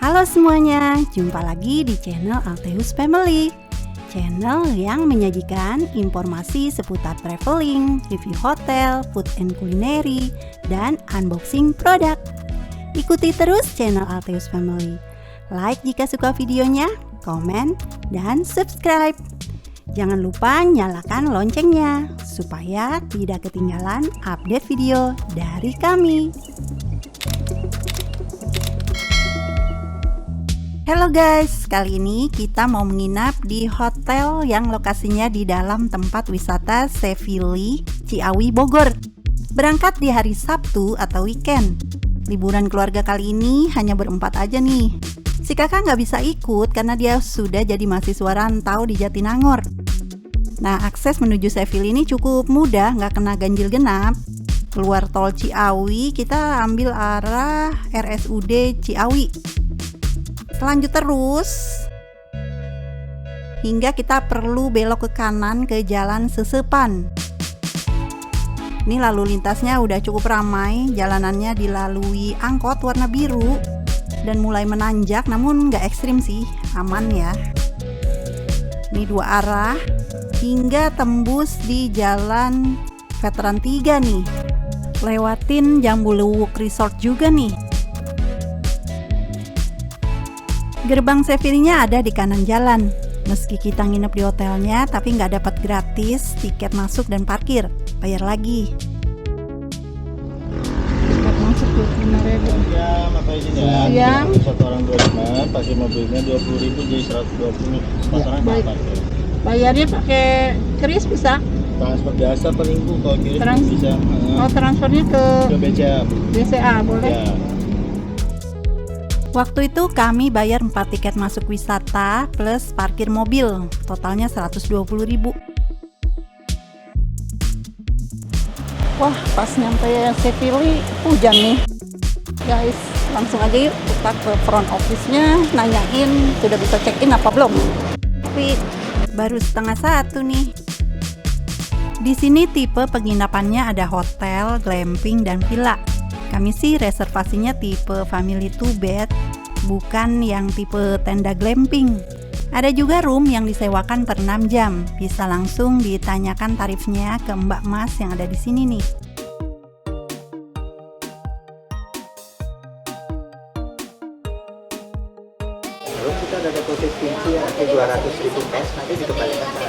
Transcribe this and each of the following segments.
Halo semuanya, jumpa lagi di channel Alteus Family. Channel yang menyajikan informasi seputar traveling, review hotel, food and culinary, dan unboxing produk. Ikuti terus channel Alteus Family. Like jika suka videonya, komen, dan subscribe. Jangan lupa nyalakan loncengnya supaya tidak ketinggalan update video dari kami. Halo guys, kali ini kita mau menginap di hotel yang lokasinya di dalam tempat wisata Sevili, Ciawi, Bogor. Berangkat di hari Sabtu atau weekend. Liburan keluarga kali ini hanya berempat aja nih. Si kakak nggak bisa ikut karena dia sudah jadi mahasiswa rantau di Jatinangor. Nah, akses menuju Sevili ini cukup mudah, nggak kena ganjil genap. Keluar tol Ciawi, kita ambil arah RSUD Ciawi. Lanjut terus hingga kita perlu belok ke kanan ke Jalan Sesepan. Ini lalu lintasnya udah cukup ramai, jalanannya dilalui angkot warna biru dan mulai menanjak, namun nggak ekstrim sih, aman ya. Ini dua arah hingga tembus di Jalan Veteran 3 nih. Lewatin Jambuluwuk Resort juga nih. Gerbang Sevilinya ada di kanan jalan. Meski kita nginep di hotelnya, tapi nggak dapat gratis tiket masuk dan parkir. Bayar lagi. Tiket masuk 25.000. Ya, maka izin ya. Siang. Satu orang 25, pakai mobilnya 20.000 jadi 120. Pasaran Baik. apa? Bayarnya pakai kris bisa? Transfer biasa paling Bu, kalau kirim bisa. Oh, transfernya ke Ke BCA. BCA boleh? Ya. Waktu itu kami bayar 4 tiket masuk wisata plus parkir mobil. Totalnya 120.000. Wah, pas nyampe Sevili hujan nih. Guys, langsung aja yuk kita ke front office-nya, nanyain sudah bisa check-in apa belum. Tapi baru setengah 1 nih. Di sini tipe penginapannya ada hotel, glamping, dan villa. Kami sih reservasinya tipe family 2 bed, bukan yang tipe tenda glamping. Ada juga room yang disewakan per 6 jam. Bisa langsung ditanyakan tarifnya ke Mbak Mas yang ada di sini nih. Lalu kita ada deposit kunci yang nanti 200.000 cash, nanti dikembalikan ke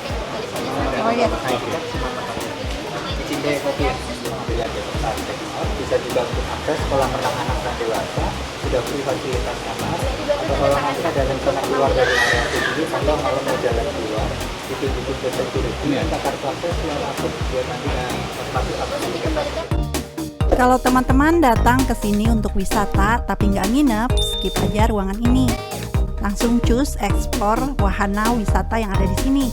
Oh iya. Izin deh kopi ya. Bisa juga untuk akses kolam renang anak dan dewasa, sudah free fasilitas kamar. Atau kalau nanti ada rencana keluar dari area sendiri, atau kalau mau jalan keluar, itu ke security, minta kartu akses yang aktif buat nanti masuk akses tiket. Kalau teman-teman datang ke sini untuk wisata tapi nggak nginep, skip aja ruangan ini. Langsung cus explore wahana wisata yang ada di sini.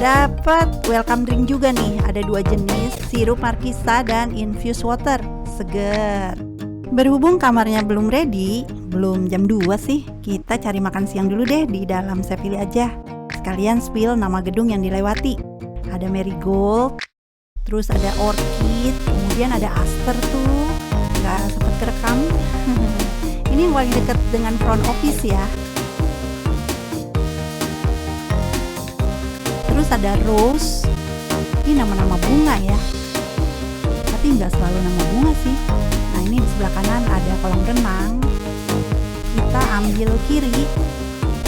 Dapat welcome drink juga nih, ada 2 jenis, sirup markisa dan infused water, seger. Berhubung kamarnya belum ready, belum jam 2 sih, kita cari makan siang dulu deh di dalam Sevili aja. Sekalian spill nama gedung yang dilewati. Ada Marigold, terus ada Orchid, kemudian ada Aster tuh, nggak sempet kerekam. Ini yang paling deket dengan front office ya. Terus ada Rose, ini nama-nama bunga ya, tapi nggak selalu nama bunga sih. Nah, ini di sebelah kanan ada kolam renang. Kita ambil kiri,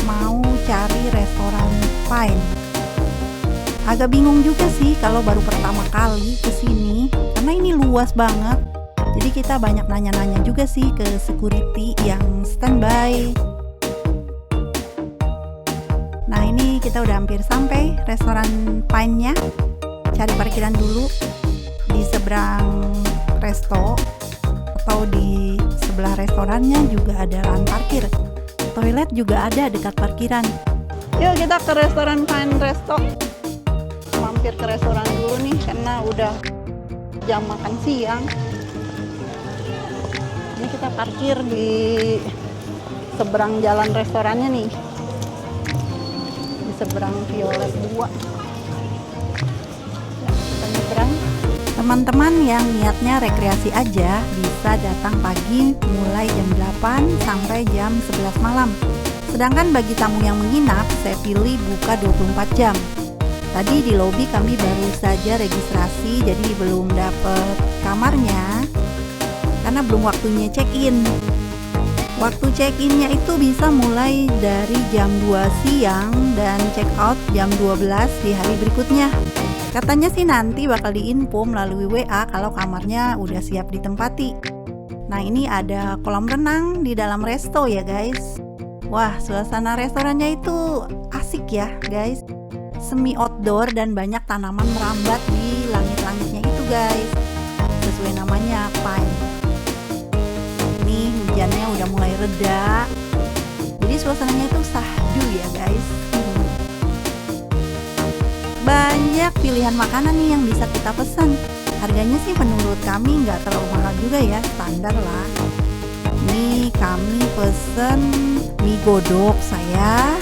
mau cari restoran Fine. Agak bingung juga sih kalau baru pertama kali kesini, karena ini luas banget. Jadi kita banyak nanya-nanya juga sih ke security yang standby. Nah, ini kita udah hampir sampai restoran Pine-nya. Cari parkiran dulu di seberang resto, atau di sebelah restorannya juga ada lahan parkir. Toilet juga ada dekat parkiran. Yuk kita ke restoran Fine Resto. Mampir ke restoran dulu nih karena udah jam makan siang. Ini kita parkir di seberang jalan restorannya nih. Di seberang Violet 2. Ya, kita nyebrang. Teman-teman yang niatnya rekreasi aja bisa datang pagi mulai jam 8 sampai jam 11 malam. Sedangkan bagi tamu yang menginap, saya pilih buka 24 jam. Tadi di lobi kami baru saja registrasi, jadi belum dapat kamarnya karena belum waktunya check-in. Waktu check-innya itu bisa mulai dari jam 2 siang dan check out jam 12 di hari berikutnya. Katanya sih nanti bakal diinfo melalui WA kalau kamarnya udah siap ditempati. Nah, ini ada kolam renang di dalam resto ya guys. Wah, suasana restorannya itu asik ya guys. Semi outdoor dan banyak tanaman merambat di langit-langitnya itu guys. Sesuai namanya, pine. Ini hujannya udah mulai reda. Jadi suasananya itu sahdu ya guys. Banyak pilihan makanan nih yang bisa kita pesan. Harganya sih menurut kami nggak terlalu mahal juga ya, standar lah. Ini kami pesen mie godok saya.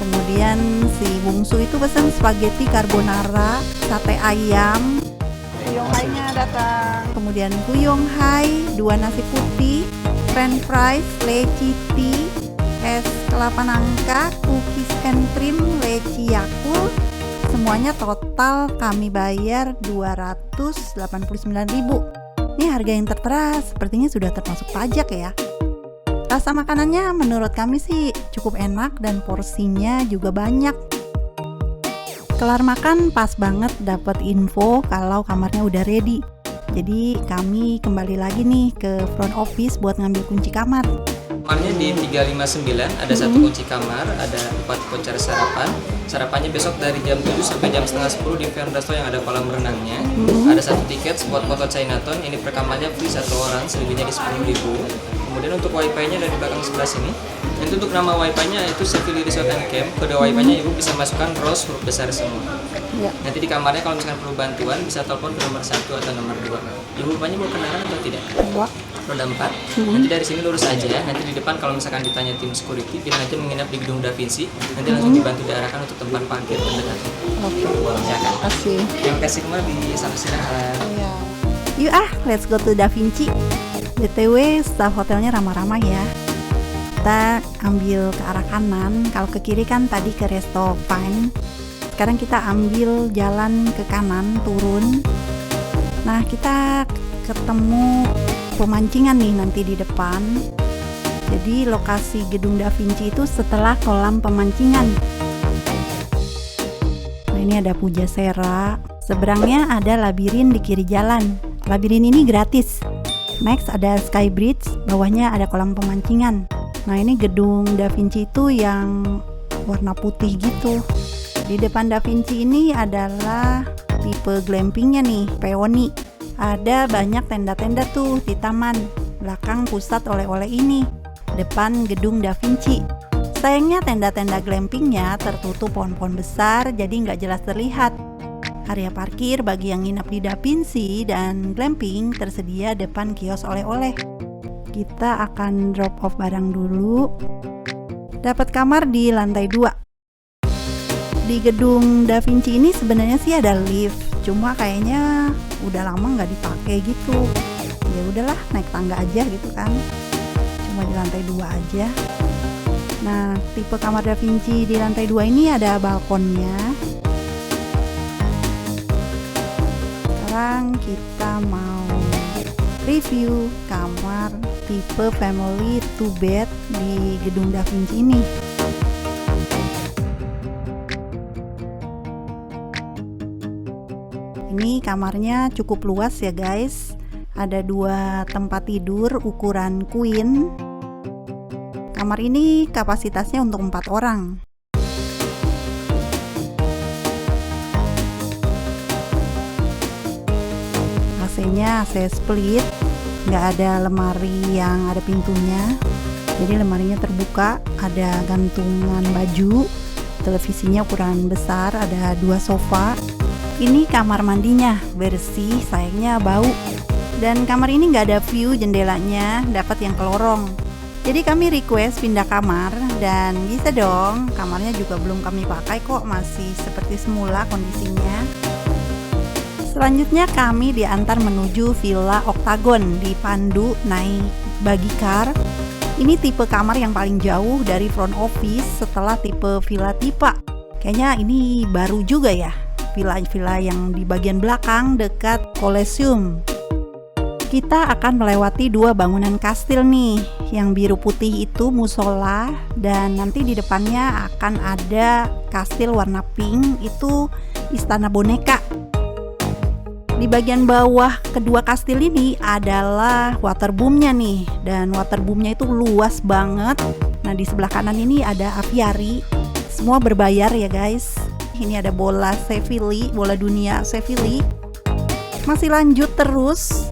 Kemudian si bungsu itu pesen spaghetti carbonara, sate ayam. Kuyong lainnya datang. Kemudian kuyong hai, 2 nasi putih, french fries, leci tea, es kelapa nangka, cookies and cream, leci yakult. Semuanya total kami bayar 289.000. Ini harga yang tertera sepertinya sudah termasuk pajak ya. Rasa makanannya menurut kami sih cukup enak dan porsinya juga banyak. Kelar makan pas banget dapat info kalau kamarnya udah ready. Jadi kami kembali lagi nih ke front office buat ngambil kunci kamar. Kamarnya di 359, ada satu kunci kamar, ada 4 voucher sarapan. Sarapannya besok dari jam 7 sampai jam setengah 10 di Vian Resto yang ada kolam renangnya. Ada 1 tiket spot foto Chinatown, ini per kamarnya free 1 orang, selebihnya di 10.000. Kemudian untuk wifi-nya ada di belakang sebelah sini. Nanti untuk nama wifi-nya itu Seville Resort and Camp. Kode wifi-nya ibu bisa masukkan ROS huruf besar semua. Ya. Nanti di kamarnya kalau misalkan perlu bantuan bisa telepon ke nomor 1 atau nomor 2. Ibu rupanya mau kenalan atau tidak? Wah. Roda 4. Nanti dari sini lurus aja ya. Nanti di depan kalau misalkan ditanya tim security, bilang aja menginap di gedung Da Vinci. Nanti langsung dibantu diarahkan untuk tempat parkir terdekat. Oke. Ya kan? Kasih. Yang kasih kemar di sana istirahat. Iya. Yuk let's go to Da Vinci. BTW staff hotelnya ramah-ramah ya. Kita ambil ke arah kanan. Kalau ke kiri kan tadi ke Resto Pine. Sekarang kita ambil jalan ke kanan, turun. Nah, kita ketemu pemancingan nih nanti di depan. Jadi lokasi gedung Da Vinci itu setelah kolam pemancingan. Nah, ini ada Pujasera. Seberangnya ada labirin di kiri jalan. Labirin ini gratis. Next ada Sky Bridge, bawahnya ada kolam pemancingan. Nah, ini gedung Da Vinci itu yang warna putih gitu. Di depan Da Vinci ini adalah tipe glampingnya nih, peony. Ada banyak tenda-tenda tuh di taman. Belakang pusat oleh-oleh ini, depan gedung Da Vinci. Sayangnya tenda-tenda glampingnya tertutup pohon-pohon besar, jadi nggak jelas terlihat. Area parkir bagi yang nginap di Da Vinci dan glamping tersedia depan kios oleh-oleh. Kita akan drop off barang dulu. Dapat kamar di lantai 2. Di gedung Da Vinci ini sebenarnya sih ada lift, cuma kayaknya udah lama nggak dipakai gitu. Ya udahlah, naik tangga aja gitu kan. Cuma di lantai 2 aja. Nah, tipe kamar Da Vinci di lantai 2 ini ada balkonnya. Sekarang kita mau review kamar tipe family 2 bed di gedung Da Vinci ini. Ini kamarnya cukup luas ya guys. Ada 2 tempat tidur ukuran queen. Kamar ini kapasitasnya untuk 4 orang. AC-nya AC split, nggak ada lemari yang ada pintunya. Jadi lemarinya terbuka, ada gantungan baju, televisinya ukuran besar, ada 2 sofa. Ini kamar mandinya, bersih, sayangnya bau. Dan kamar ini nggak ada view jendelanya, dapat yang ke lorong. Jadi kami request pindah kamar dan bisa dong, kamarnya juga belum kami pakai kok, masih seperti semula kondisinya. Selanjutnya kami diantar menuju Villa Octagon, dipandu naik buggy car. Ini tipe kamar yang paling jauh dari front office setelah tipe Villa Tipa. Kayaknya ini baru juga ya, villa-villa yang di bagian belakang dekat Colosseum. Kita akan melewati 2 bangunan kastil nih. Yang biru putih itu musola, dan nanti di depannya akan ada kastil warna pink, itu istana boneka. Di bagian bawah kedua kastil ini adalah waterboomnya nih, dan waterboomnya itu luas banget. Nah, di sebelah kanan ini ada aviary, semua berbayar ya guys. Ini ada bola Seville, bola dunia Seville. Masih lanjut terus.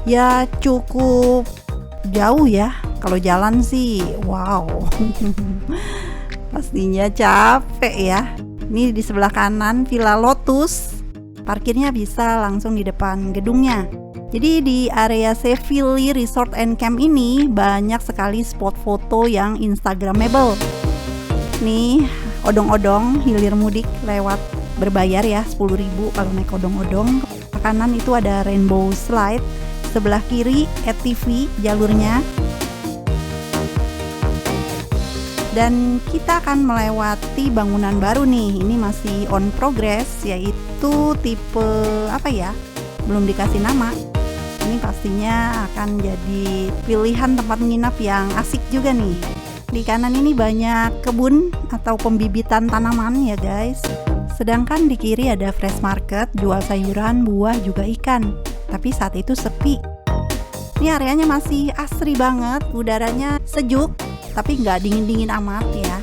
Ya cukup jauh ya. Kalau jalan sih wow. Pastinya capek ya. Ini di sebelah kanan Villa Lotus. Parkirnya bisa langsung di depan gedungnya. Jadi di area Seville Resort and Camp ini banyak sekali spot foto yang instagramable. Nih, odong-odong hilir mudik lewat berbayar ya, 10.000 kalau naik odong-odong. Ke kanan itu ada rainbow slide. Sebelah kiri ATV jalurnya. Dan kita akan melewati bangunan baru nih. Ini masih on progress, yaitu tipe apa ya? Belum dikasih nama. Ini pastinya akan jadi pilihan tempat menginap yang asik juga nih. Di kanan ini banyak kebun atau pembibitan tanaman ya guys. Sedangkan di kiri ada fresh market, jual sayuran, buah, juga ikan. Tapi saat itu sepi. Ini areanya masih asri banget, udaranya sejuk, tapi nggak dingin-dingin amat ya.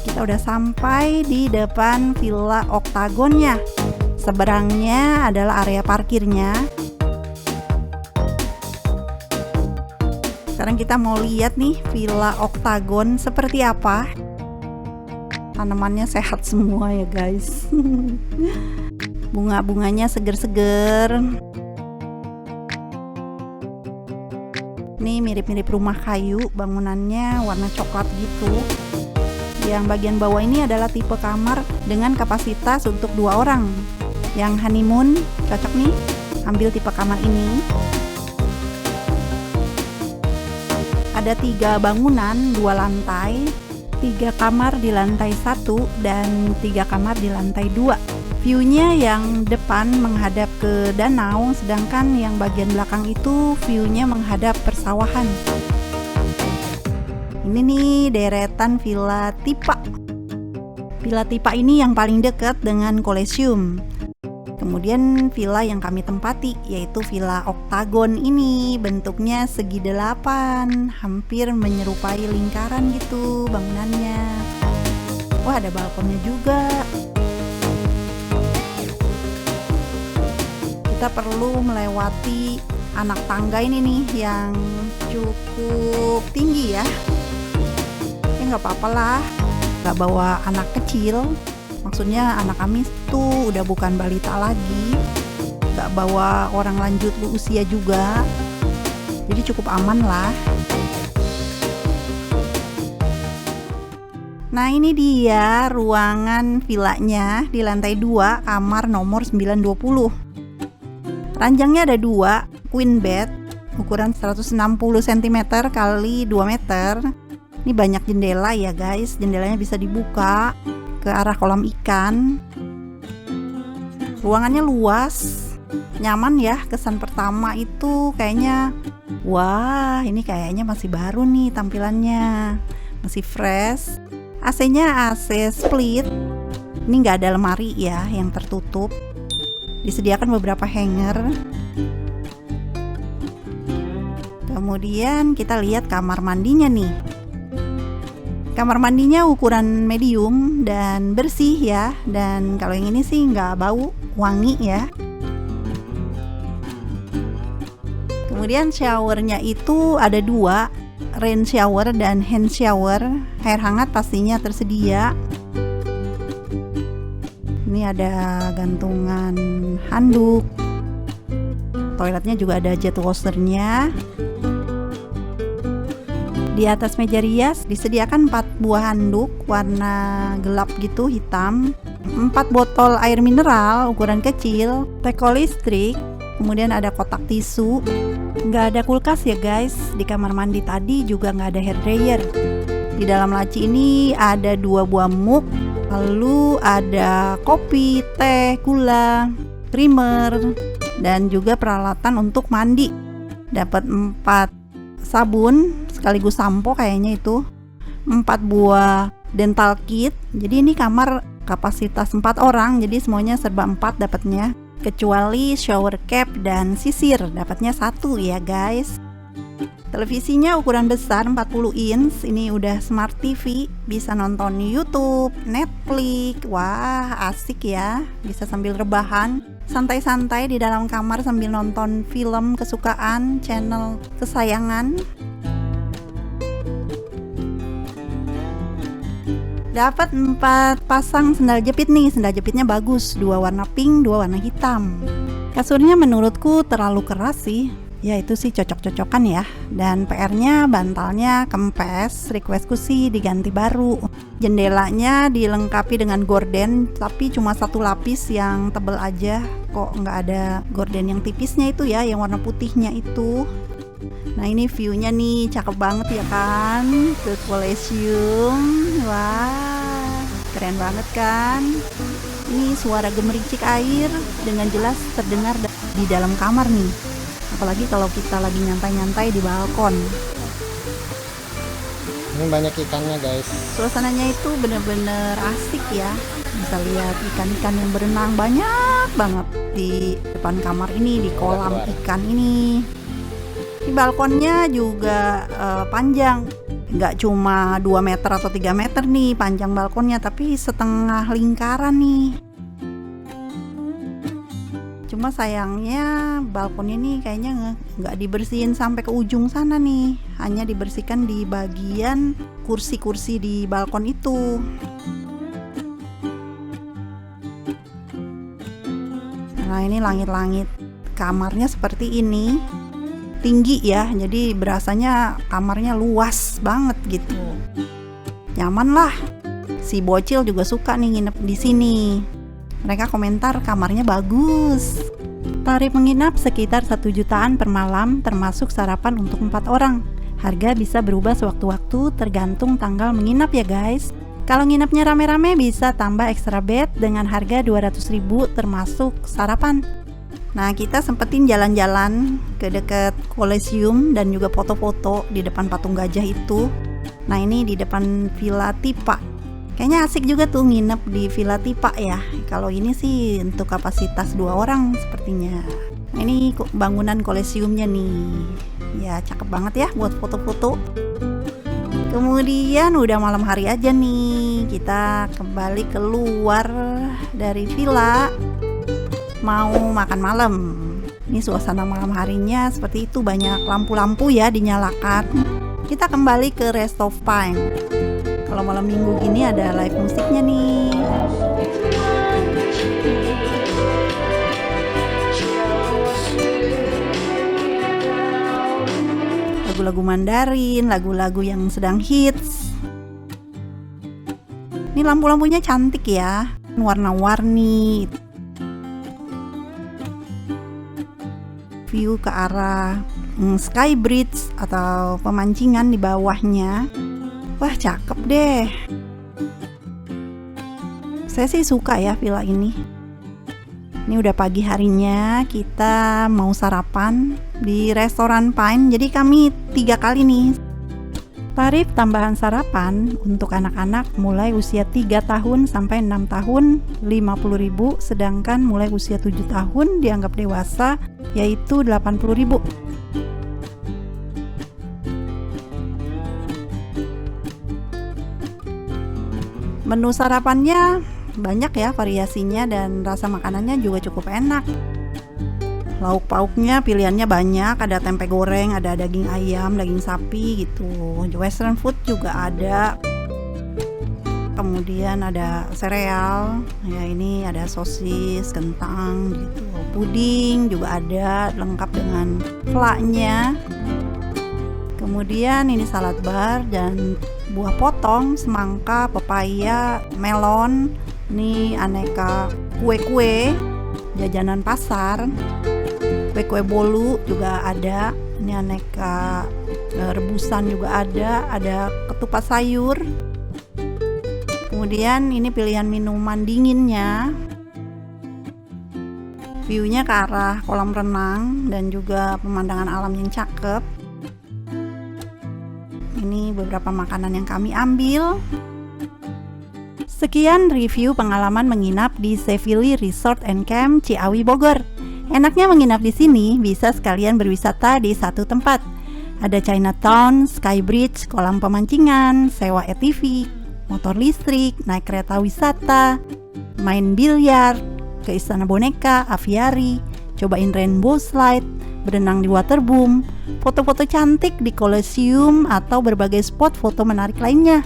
Kita udah sampai di depan Villa Octagonnya. Seberangnya adalah area parkirnya. Sekarang kita mau lihat nih Villa Octagon seperti apa. Tanamannya sehat semua ya guys. Bunga-bunganya seger-seger. Ini mirip-mirip rumah kayu, bangunannya warna coklat gitu. Yang bagian bawah ini adalah tipe kamar dengan kapasitas untuk 2 orang. Yang honeymoon cocok nih, ambil tipe kamar ini. Ada 3 bangunan, 2 lantai, 3 kamar di lantai 1 dan 3 kamar di lantai 2. View-nya yang depan menghadap ke danau, sedangkan yang bagian belakang itu view-nya menghadap persawahan. Ini nih deretan Villa Tipa. Villa Tipa ini yang paling dekat dengan Colosseum. Kemudian villa yang kami tempati yaitu Villa Octagon ini, bentuknya segi 8, hampir menyerupai lingkaran gitu bangunannya. Wah, ada balkonnya juga. Kita perlu melewati anak tangga ini nih yang cukup tinggi ya. Ya nggak apa-apa lah, nggak bawa anak kecil. Maksudnya anak kami tuh udah bukan balita lagi, nggak bawa orang lanjut usia juga. Jadi cukup aman lah. Nah ini dia ruangan villanya di lantai 2, kamar nomor 920. Ranjangnya ada 2, queen bed, ukuran 160 cm kali 2 meter. Ini banyak jendela ya guys, jendelanya bisa dibuka ke arah kolam ikan. Ruangannya luas, nyaman ya. Kesan pertama itu kayaknya, wah ini kayaknya masih baru nih tampilannya, masih fresh. AC-nya AC split. Ini nggak ada lemari ya yang tertutup. Disediakan beberapa hanger. Kemudian kita lihat kamar mandinya nih. Kamar mandinya ukuran medium dan bersih ya. Dan kalau yang ini sih nggak bau, wangi ya. Kemudian showernya itu ada 2, rain shower dan hand shower. Air hangat pastinya tersedia. Ini ada gantungan handuk. Toiletnya juga ada jet washernya. Di atas meja rias disediakan 4 buah handuk warna gelap gitu, hitam. 4 botol air mineral ukuran kecil, teko listrik, kemudian ada kotak tisu. Nggak ada kulkas ya guys. Di kamar mandi tadi juga nggak ada hair dryer. Di dalam laci ini ada 2 buah mug, lalu ada kopi, teh, gula, primer, dan juga peralatan untuk mandi. Dapat 4 sabun sekaligus sampo kayaknya itu, 4 buah dental kit. Jadi ini kamar kapasitas 4 orang, jadi semuanya serba 4 dapatnya, kecuali shower cap dan sisir dapatnya 1 ya guys. Televisinya ukuran besar 40 inch, ini udah smart TV, bisa nonton YouTube, Netflix. Wah, asik ya, bisa sambil rebahan, santai-santai di dalam kamar sambil nonton film kesukaan, channel kesayangan. Dapat 4 pasang sendal jepit nih, sendal jepitnya bagus, 2 warna pink, 2 warna hitam. Kasurnya menurutku terlalu keras sih. Ya itu sih cocok-cocokan ya. Dan PR-nya bantalnya kempes, requestku sih diganti baru. Jendelanya dilengkapi dengan gorden, tapi cuma 1 lapis yang tebel aja. Kok nggak ada gorden yang tipisnya itu ya, yang warna putihnya itu. Nah ini view-nya nih, cakep banget ya kan, ke Coliseum. Wah, keren banget kan. Ini suara gemericik air dengan jelas terdengar di dalam kamar nih. Apalagi kalau kita lagi nyantai-nyantai di balkon. Ini banyak ikannya guys. Suasananya itu bener-bener asik ya. Bisa lihat ikan-ikan yang berenang banyak banget di depan kamar ini, di kolam ikan ini. Di balkonnya juga panjang, nggak cuma 2 meter atau 3 meter nih panjang balkonnya, tapi setengah lingkaran nih. Cuma sayangnya balkon ini kayaknya nggak dibersihin sampai ke ujung sana nih, hanya dibersihkan di bagian kursi-kursi di balkon itu. Nah ini langit-langit kamarnya seperti ini, tinggi ya, jadi berasanya kamarnya luas banget gitu, nyaman lah. Si bocil juga suka nih nginep di sini. Mereka komentar kamarnya bagus. Tarif menginap sekitar 1 jutaan per malam, termasuk sarapan untuk 4 orang. Harga bisa berubah sewaktu-waktu tergantung tanggal menginap ya guys. Kalau nginapnya rame-rame bisa tambah extra bed dengan harga 200.000 termasuk sarapan. Nah kita sempetin jalan-jalan ke dekat Coliseum dan juga foto-foto di depan patung gajah itu. Nah ini di depan Villa Tipa. Kayaknya asik juga tuh nginep di Villa Tipa ya. Kalau ini sih untuk kapasitas 2 orang sepertinya. Nah, ini bangunan Coliseumnya nih. Ya cakep banget ya buat foto-foto. Kemudian udah malam hari aja nih, kita kembali keluar dari villa mau makan malam. Ini suasana malam harinya seperti itu, banyak lampu-lampu ya dinyalakan. Kita kembali ke Resto Pine. Kalau malam minggu gini ada live musiknya nih. Lagu-lagu Mandarin, lagu-lagu yang sedang hits. Ini lampu-lampunya cantik ya, warna-warni. View ke arah Sky Bridge atau pemancingan di bawahnya. Wah cakep deh. Saya sih suka ya villa ini. Ini udah pagi harinya, kita mau sarapan di restoran Pine. Jadi kami 3 kali nih. Tarif tambahan sarapan untuk anak-anak mulai usia 3 tahun sampai 6 tahun 50.000, sedangkan mulai usia 7 tahun dianggap dewasa yaitu 80.000. Menu sarapannya banyak ya variasinya dan rasa makanannya juga cukup enak. Lauk pauknya pilihannya banyak, ada tempe goreng, ada daging ayam, daging sapi gitu. Western food juga ada. Kemudian ada sereal, ya ini ada sosis, kentang gitu. Puding juga ada, lengkap dengan flaknya. Kemudian ini salad bar dan buah potong, semangka, pepaya, melon, Ini aneka kue-kue, jajanan pasar. Kue-kue bolu juga ada. Ini aneka rebusan juga ada ketupat sayur. Kemudian ini pilihan minuman dinginnya. View-nya ke arah kolam renang dan juga pemandangan alam yang cakep. Ini beberapa makanan yang kami ambil. Sekian review pengalaman menginap di Sevili Resort and Camp Ciawi Bogor. Enaknya menginap di sini bisa sekalian berwisata di satu tempat. Ada Chinatown, Skybridge, kolam pemancingan, sewa ATV, motor listrik, naik kereta wisata, main biliar, ke Istana Boneka, aviari, cobain rainbow slide, berenang di waterboom, foto-foto cantik di Colosseum atau berbagai spot foto menarik lainnya.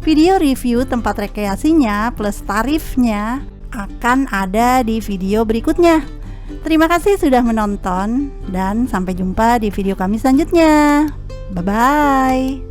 Video review tempat rekreasinya plus tarifnya akan ada di video berikutnya. Terima kasih sudah menonton dan sampai jumpa di video kami selanjutnya. Bye-bye.